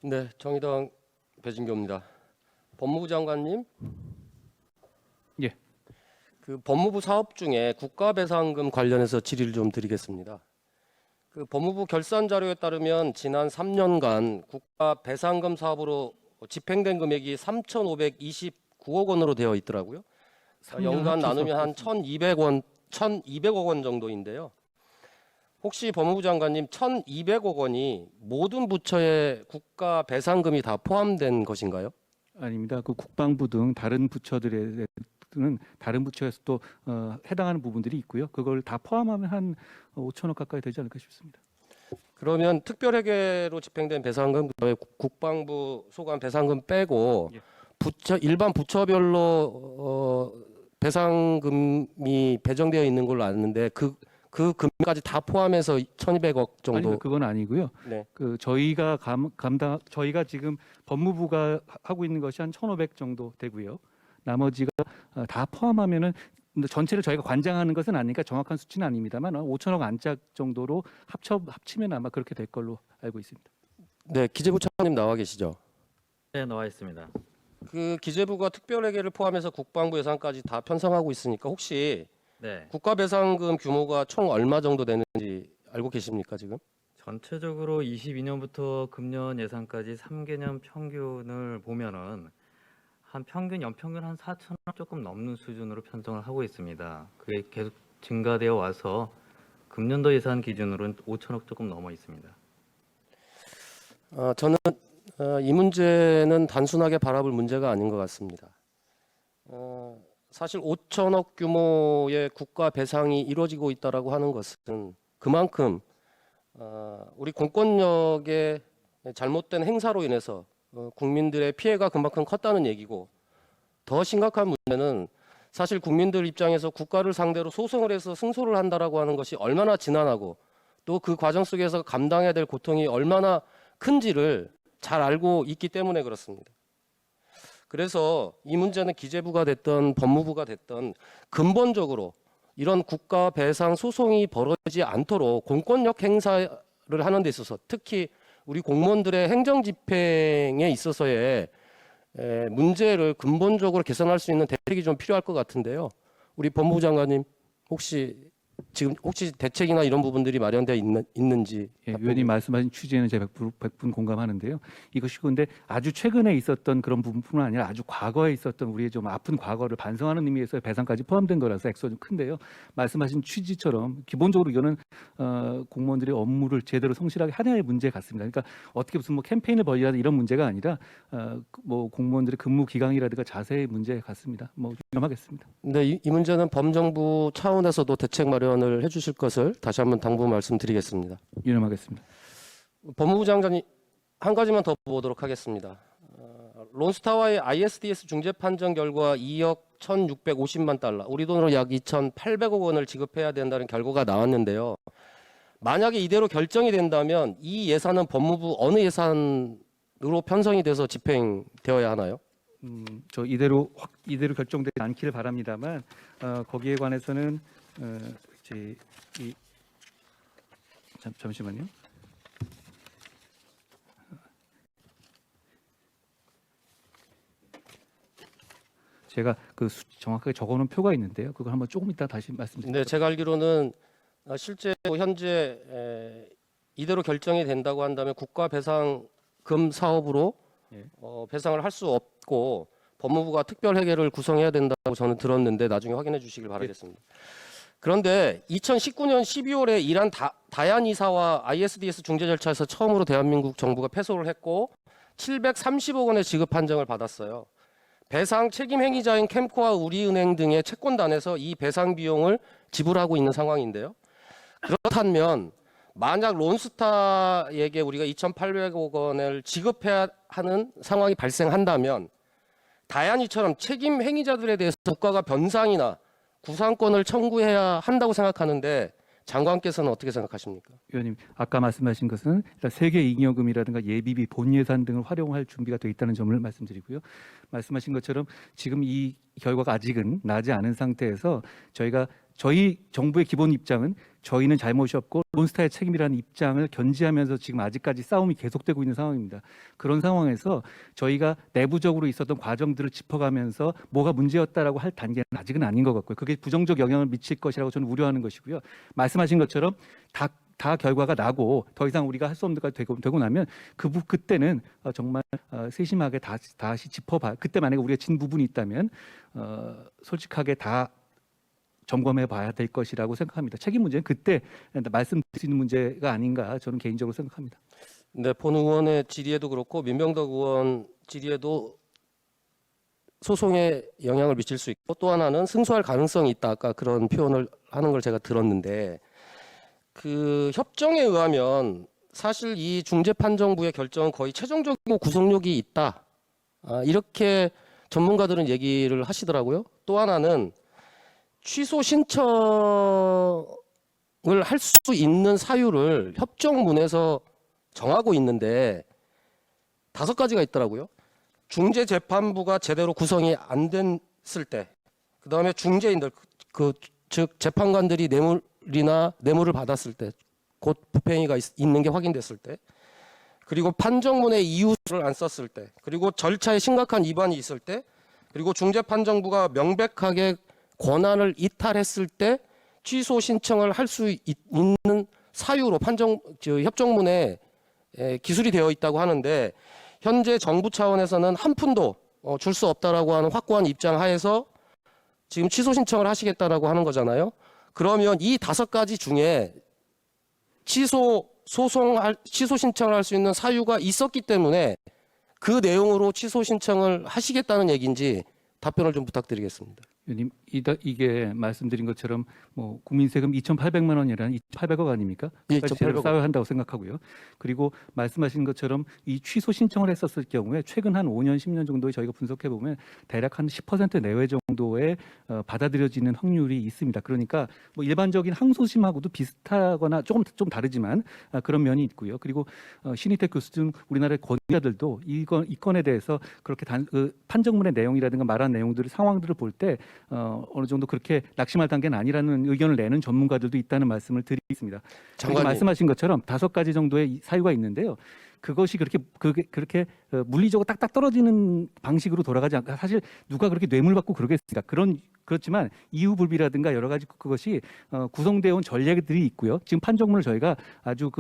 네, 정의당 배진교입니다. 법무부 장관님, 예. 그 법무부 사업 중에 국가배상금 관련해서 질의를 좀 드리겠습니다. 그 법무부 결산 자료에 따르면 지난 3년간 국가배상금 사업으로 집행된 금액이 3,529억 원으로 되어 있더라고요. 연간 나누면 한 1,200억 원 정도인데요. 혹시 법무부 장관님 1,200억 원이 모든 부처의 국가배상금이 다 포함된 것인가요? 아닙니다. 그 국방부 등 다른 부처들에는 다른 부처에서 또 해당하는 부분들이 있고요. 그걸 다 포함하면 한 5천억 가까이 되지 않을까 싶습니다. 그러면 특별회계로 집행된 배상금, 그다음에 국방부 소관 배상금 빼고 예. 일반 부처별로 배상금이 배정되어 있는 걸로 아는데 그 금까지 다 포함해서 1,200억 정도. 아니, 그건 아니고요. 네. 그 저희가 저희가 지금 법무부가 하고 있는 것이 한 1,500 정도 되고요. 나머지가 다 포함하면은 전체를 저희가 관장하는 것은 아니니까 정확한 수치는 아닙니다만 5천억 안짝 정도로 합치면 아마 그렇게 될 걸로 알고 있습니다. 네, 기재부 차관님 나와 계시죠? 네, 나와 있습니다. 그 기재부가 특별회계를 포함해서 국방부 예산까지 다 편성하고 있으니까 혹시 네, 국가배상금 규모가 총 얼마 정도 되는지 알고 계십니까 지금? 전체적으로 22년부터 금년 예산까지 3개년 평균을 보면은 한 연평균 한 4천억 조금 넘는 수준으로 편성을 하고 있습니다. 그게 계속 증가되어 와서 금년도 예산 기준으로는 5천억 조금 넘어 있습니다. 저는 이 문제는 단순하게 바라볼 문제가 아닌 것 같습니다. 사실 5천억 규모의 국가 배상이 이루어지고 있다라고 하는 것은 그만큼 우리 공권력의 잘못된 행사로 인해서 국민들의 피해가 그만큼 컸다는 얘기고, 더 심각한 문제는 사실 국민들 입장에서 국가를 상대로 소송을 해서 승소를 한다라고 하는 것이 얼마나 지난하고 또 그 과정 속에서 감당해야 될 고통이 얼마나 큰지를 잘 알고 있기 때문에 그렇습니다. 그래서 이 문제는 기재부가 됐든 법무부가 됐든 근본적으로 이런 국가 배상 소송이 벌어지지 않도록 공권력 행사를 하는 데 있어서, 특히 우리 공무원들의 행정 집행에 있어서의 문제를 근본적으로 개선할 수 있는 대책이 좀 필요할 것 같은데요. 우리 법무부 장관님 지금 대책이나 이런 부분들이 마련되어 있는지. 예, 위원님 말씀하신 취지에는 제가 100분 공감하는데요. 이것이 근데 아주 최근에 있었던 그런 부분뿐만 아니라 아주 과거에 있었던 우리의 좀 아픈 과거를 반성하는 의미에서 배상까지 포함된 거라서 액수가 좀 큰데요. 말씀하신 취지처럼 기본적으로 이거는 공무원들의 업무를 제대로 성실하게 하냐의 문제 같습니다. 그러니까 어떻게 무슨 뭐 캠페인을 벌이라든 이런 문제가 아니라 뭐 공무원들의 근무 기강이라든가 자세의 문제 같습니다. 뭐 유념하겠습니다. 네, 이 문제는 범정부 차원에서도 대책 마련을 해주실 것을 다시 한번 당부 말씀드리겠습니다. 유념하겠습니다. 법무부 장관님, 한 가지만 더 보도록 하겠습니다. 론스타와의 ISDS 중재 판정 결과 2억 1,650만 달러, 우리 돈으로 약 2,800억 원을 지급해야 된다는 결과가 나왔는데요. 만약에 이대로 결정이 된다면 이 예산은 법무부 어느 예산으로 편성이 돼서 집행되어야 하나요? 저 이대로 결정되지 않기를 바랍니다만 거기에 관해서는 이제 잠시만요. 제가 그 정확하게 적어놓은 표가 있는데요. 그걸 한번 조금 이따 다시 말씀드릴게요. 네, 제가 알기로는 실제 현재 이대로 결정이 된다고 한다면 국가 배상금 사업으로 예. 배상을 할 수 없고 법무부가 특별회계를 구성해야 된다고 저는 들었는데 나중에 확인해 주시길 바라겠습니다. 그런데 2019년 12월에 이란 다얀 이사와 ISDS 중재 절차에서 처음으로 대한민국 정부가 패소를 했고 730억 원의 지급 판정을 받았어요. 배상 책임 행위자인 캠코와 우리은행 등의 채권단에서 이 배상 비용을 지불하고 있는 상황인데요. 그렇다면 만약 론스타에게 우리가 2,800억 원을 지급해야 하는 상황이 발생한다면 다얀이처럼 책임 행위자들에 대해서 국가가 변상이나 구상권을 청구해야 한다고 생각하는데 장관께서는 어떻게 생각하십니까? 위원님, 아까 말씀하신 것은 일단 세계 잉여금이라든가 예비비, 본 예산 등을 활용할 준비가 되어 있다는 점을 말씀드리고요. 말씀하신 것처럼 지금 이 결과가 아직은 나지 않은 상태에서 저희가 저희 정부의 기본 입장은 저희는 잘못이 없고 론스타의 책임이라는 입장을 견지하면서 지금 아직까지 싸움이 계속되고 있는 상황입니다. 그런 상황에서 저희가 내부적으로 있었던 과정들을 짚어가면서 뭐가 문제였다라고 할 단계는 아직은 아닌 것 같고요. 그게 부정적 영향을 미칠 것이라고 저는 우려하는 것이고요. 말씀하신 것처럼 다 결과가 나고 더 이상 우리가 할 수 없는 것까지 되고 나면 그때는 정말 세심하게 다시 짚어봐. 그때 만약에 우리가 진 부분이 있다면 솔직하게 다 점검해 봐야 될 것이라고 생각합니다. 책임 문제는 그때 말씀드릴 수 있는 문제가 아닌가 저는 개인적으로 생각합니다. 네, 본 의원의 질의에도 그렇고 민병덕 의원 질의에도 소송에 영향을 미칠 수 있고 또 하나는 승소할 가능성이 있다. 아까 그런 표현을 하는 걸 제가 들었는데 그 협정에 의하면 사실 이 중재판정부의 결정은 거의 최종적이고 구속력이 있다. 이렇게 전문가들은 얘기를 하시더라고요. 또 하나는 취소 신청을 할 수 있는 사유를 협정문에서 정하고 있는데 5가지가 있더라고요. 중재재판부가 제대로 구성이 안 됐을 때, 그 다음에 중재인들, 즉 재판관들이 뇌물을 받았을 때, 곧 부패행위가 있는 게 확인됐을 때, 그리고 판정문의 이유를 안 썼을 때, 그리고 절차에 심각한 위반이 있을 때, 그리고 중재판정부가 명백하게 권한을 이탈했을 때 취소 신청을 할 수 있는 사유로 협정문에 기술이 되어 있다고 하는데 현재 정부 차원에서는 한 푼도 줄 수 없다라고 하는 확고한 입장 하에서 지금 취소 신청을 하시겠다라고 하는 거잖아요. 그러면 이 5가지 중에 취소 신청을 할 수 있는 사유가 있었기 때문에 그 내용으로 취소 신청을 하시겠다는 얘기인지 답변을 좀 부탁드리겠습니다. 의원님, 이게 말씀드린 것처럼 뭐 국민 세금 2,800만 원이라는 2,800억 아닙니까? 예, 제대로 2,800억. 쌓아야 한다고 생각하고요. 그리고 말씀하신 것처럼 이 취소 신청을 했었을 경우에 최근 한 5년, 10년 정도에 저희가 분석해 보면 대략 한 10% 내외 정도의 받아들여지는 확률이 있습니다. 그러니까 뭐 일반적인 항소심하고도 비슷하거나 좀 다르지만 그런 면이 있고요. 그리고 신희택 교수 등 우리나라의 권위자들도 이 건에 대해서 그렇게 판정문의 내용이라든가 말한 내용들을 상황들을 볼 때 어느 정도 그렇게 낙심할 단계는 아니라는 의견을 내는 전문가들도 있다는 말씀을 드리겠습니다. 장관님. 말씀하신 것처럼 5가지 정도의 사유가 있는데요. 그것이 그렇게 물리적으로 딱딱 떨어지는 방식으로 돌아가지 않고 사실 누가 그렇게 뇌물 받고 그러겠습니까? 그렇지만 이유불비라든가 여러 가지 그것이 구성되어 온 전략들이 있고요. 지금 판정문을 저희가 아주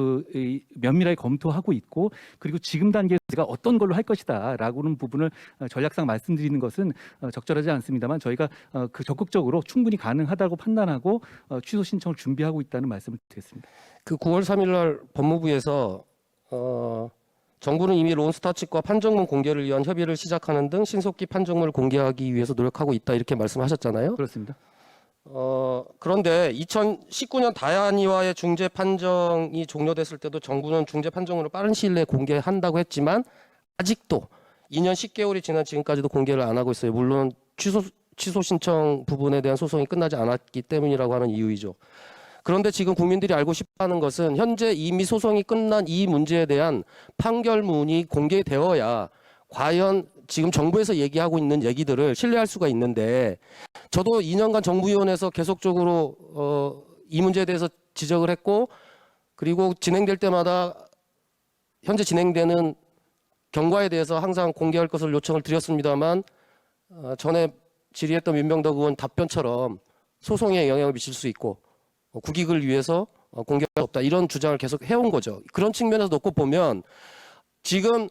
면밀하게 검토하고 있고 그리고 지금 단계에서 제가 어떤 걸로 할 것이다라고는 부분을 전략상 말씀드리는 것은 적절하지 않습니다만 저희가 적극적으로 충분히 가능하다고 판단하고 취소 신청을 준비하고 있다는 말씀을 드리겠습니다. 그 9월 3일 날 법무부에서 정부는 이미 론스타 측과 판정문 공개를 위한 협의를 시작하는 등 신속히 판정문을 공개하기 위해서 노력하고 있다 이렇게 말씀하셨잖아요. 그렇습니다. 그런데 2019년 다한이와의 중재 판정이 종료됐을 때도 정부는 중재 판정문을 빠른 시일 내에 공개한다고 했지만 아직도 2년 10개월이 지난 지금까지도 공개를 안 하고 있어요. 물론 취소 신청 부분에 대한 소송이 끝나지 않았기 때문이라고 하는 이유이죠. 그런데 지금 국민들이 알고 싶어하는 것은 현재 이미 소송이 끝난 이 문제에 대한 판결문이 공개되어야 과연 지금 정부에서 얘기하고 있는 얘기들을 신뢰할 수가 있는데 저도 2년간 정부위원회에서 계속적으로 이 문제에 대해서 지적을 했고 그리고 진행될 때마다 현재 진행되는 경과에 대해서 항상 공개할 것을 요청을 드렸습니다만 전에 질의했던 민병덕 의원 답변처럼 소송에 영향을 미칠 수 있고 국익을 위해서 공개할 수 없다 이런 주장을 계속 해온 거죠. 그런 측면에서 놓고 보면 지금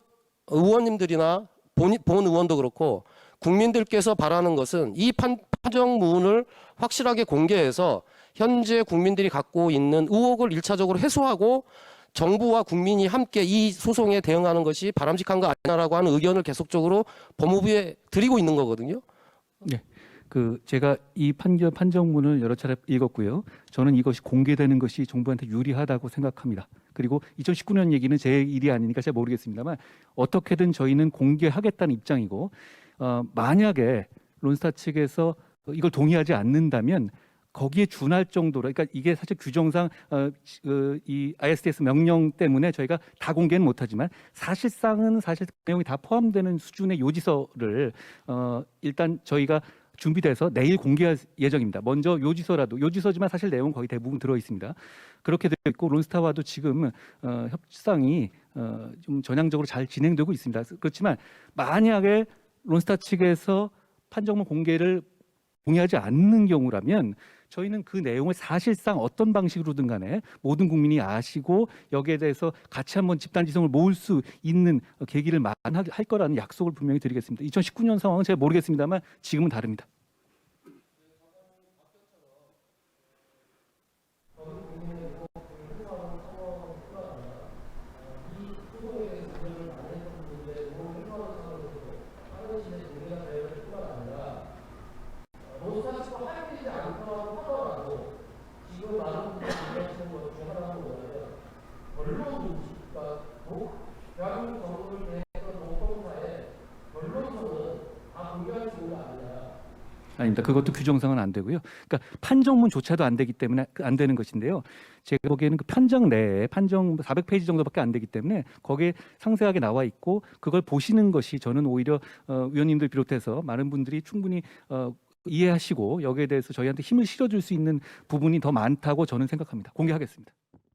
의원님들이나 본 의원도 그렇고 국민들께서 바라는 것은 이 판정문을 확실하게 공개해서 현재 국민들이 갖고 있는 의혹을 1차적으로 해소하고 정부와 국민이 함께 이 소송에 대응하는 것이 바람직한 거 아니냐라고 하는 의견을 계속적으로 법무부에 드리고 있는 거거든요. 네. 제가 이 판정문을 여러 차례 읽었고요. 저는 이것이 공개되는 것이 정부한테 유리하다고 생각합니다. 그리고 2019년 얘기는 제 일이 아니니까 잘 모르겠습니다만 어떻게든 저희는 공개하겠다는 입장이고 만약에 론스타 측에서 이걸 동의하지 않는다면 거기에 준할 정도로 그러니까 이게 사실 규정상 이 ISDS 명령 때문에 저희가 다 공개는 못하지만 사실상은 사실 그 내용이 다 포함되는 수준의 요지서를 일단 저희가 준비돼서 내일 공개할 예정입니다. 먼저 요지서지만 사실 내용은 거의 대부분 들어 있습니다. 그렇게 되어 있고 론스타와도 지금 협상이 좀 전향적으로 잘 진행되고 있습니다. 그렇지만 만약에 론스타 측에서 판정문 공개를 동의하지 않는 경우라면 저희는 그 내용을 사실상 어떤 방식으로든 간에 모든 국민이 아시고 여기에 대해서 같이 한번 집단지성을 모을 수 있는 계기를 마련할 거라는 약속을 분명히 드리겠습니다. 2019년 상황은 제가 모르겠습니다만 지금은 다릅니다. 아닙니다. 그것도 규정상은 안 되고요. 그러니까 판정문조차도 안 되기 때문에 안 되는 것인데요. 제가 보기에는 그 판정 내에 판정 400페이지 정도밖에 안 되기 때문에 거기에 상세하게 나와 있고 그걸 보시는 것이 저는 오히려 위원님들 비롯해서 많은 분들이 충분히 이해하시고 여기에 대해서 저희한테 힘을 실어줄 수 있는 부분이 더 많다고 저는 생각합니다. 공개하겠습니다.